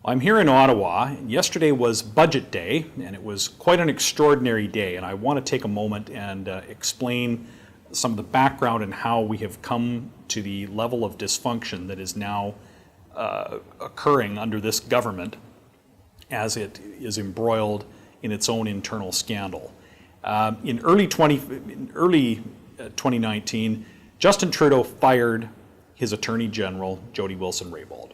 I'm here in Ottawa. Yesterday was budget day, and it was quite an extraordinary day, and I want to take a moment and explain some of the background and how we have come to the level of dysfunction that is now occurring under this government as it is embroiled in its own internal scandal. In early 2019, Justin Trudeau fired his Attorney General, Jody Wilson-Raybould.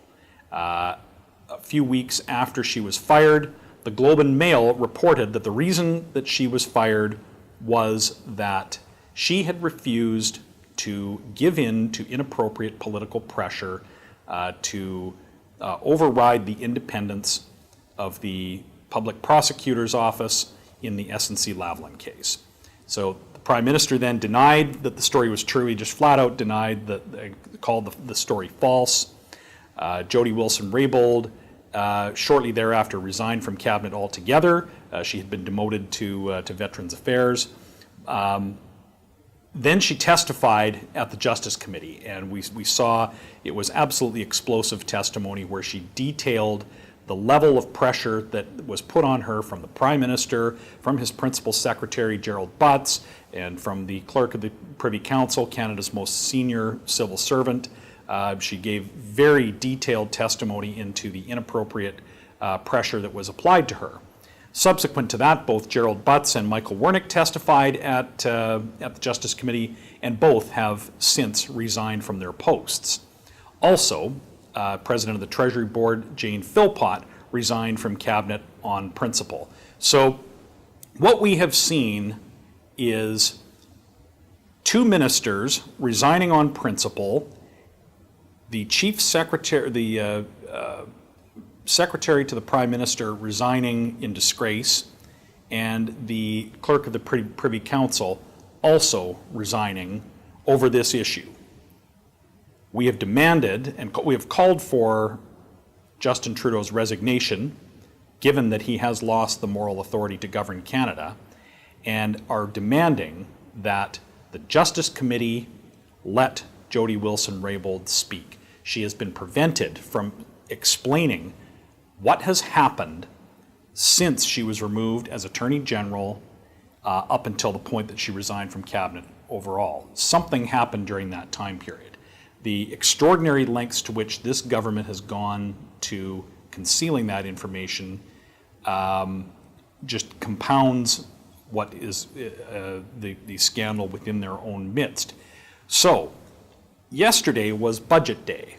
A few weeks after she was fired, the Globe and Mail reported that the reason that she was fired was that she had refused to give in to inappropriate political pressure to override the independence of the public prosecutor's office in the SNC-Lavalin case. So the Prime Minister then denied that the story was true. He just flat out denied called the story false. Jody Wilson-Raybould shortly thereafter resigned from cabinet altogether. She had been demoted to Veterans Affairs. Then she testified at the Justice Committee, and we saw it was absolutely explosive testimony where she detailed the level of pressure that was put on her from the Prime Minister, from his Principal Secretary, Gerald Butts, and from the Clerk of the Privy Council, Canada's most senior civil servant. She gave very detailed testimony into the inappropriate pressure that was applied to her. Subsequent to that, both Gerald Butts and Michael Wernick testified at the Justice Committee, and both have since resigned from their posts. Also, President of the Treasury Board, Jane Philpott, resigned from cabinet on principle. So what we have seen is two ministers resigning on principle, the chief secretary, the secretary to the Prime Minister resigning in disgrace, and the clerk of the Privy Council also resigning over this issue. We have demanded and we have called for Justin Trudeau's resignation, given that he has lost the moral authority to govern Canada, and are demanding that the Justice Committee let Jody Wilson-Raybould speak. She has been prevented from explaining what has happened since she was removed as Attorney General up until the point that she resigned from cabinet overall. Something happened during that time period. The extraordinary lengths to which this government has gone to concealing that information just compounds what is the scandal within their own midst. So, yesterday was budget day.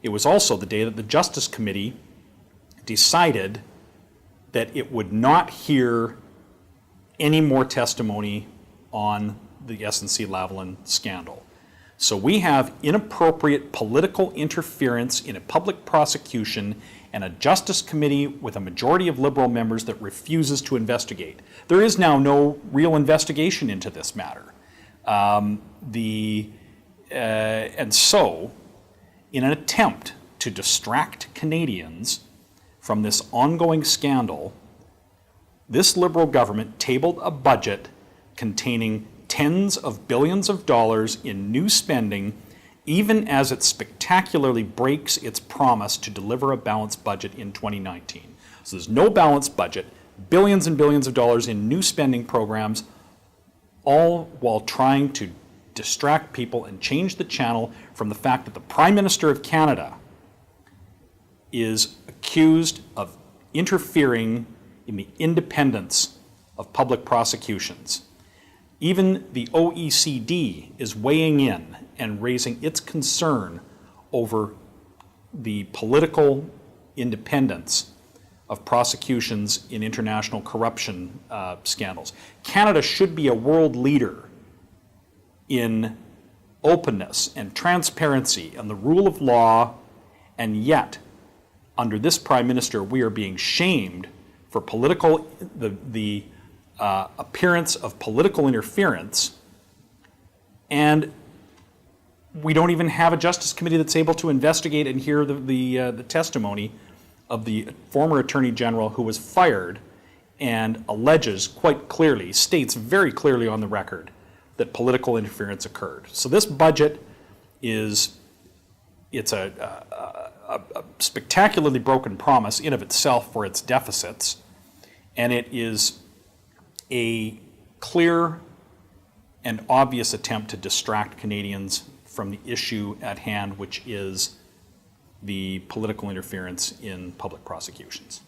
It was also the day that the Justice Committee decided that it would not hear any more testimony on the SNC-Lavalin scandal. So we have inappropriate political interference in a public prosecution and a Justice Committee with a majority of Liberal members that refuses to investigate. There is now no real investigation into this matter. And so, in an attempt to distract Canadians from this ongoing scandal, this Liberal government tabled a budget containing tens of billions of dollars in new spending, even as it spectacularly breaks its promise to deliver a balanced budget in 2019. So there's no balanced budget, billions and billions of dollars in new spending programs, all while trying to distract people and change the channel from the fact that the Prime Minister of Canada is accused of interfering in the independence of public prosecutions. Even the OECD is weighing in and raising its concern over the political independence of prosecutions in international corruption scandals. Canada should be a world leader in openness and transparency and the rule of law, and yet, under this Prime Minister, we are being shamed for the appearance of political interference, and we don't even have a Justice Committee that's able to investigate and hear the testimony of the former Attorney General who was fired and alleges quite clearly, states very clearly on the record, that political interference occurred. So this budget it's a spectacularly broken promise in of itself for its deficits, and it is a clear and obvious attempt to distract Canadians from the issue at hand, which is the political interference in public prosecutions.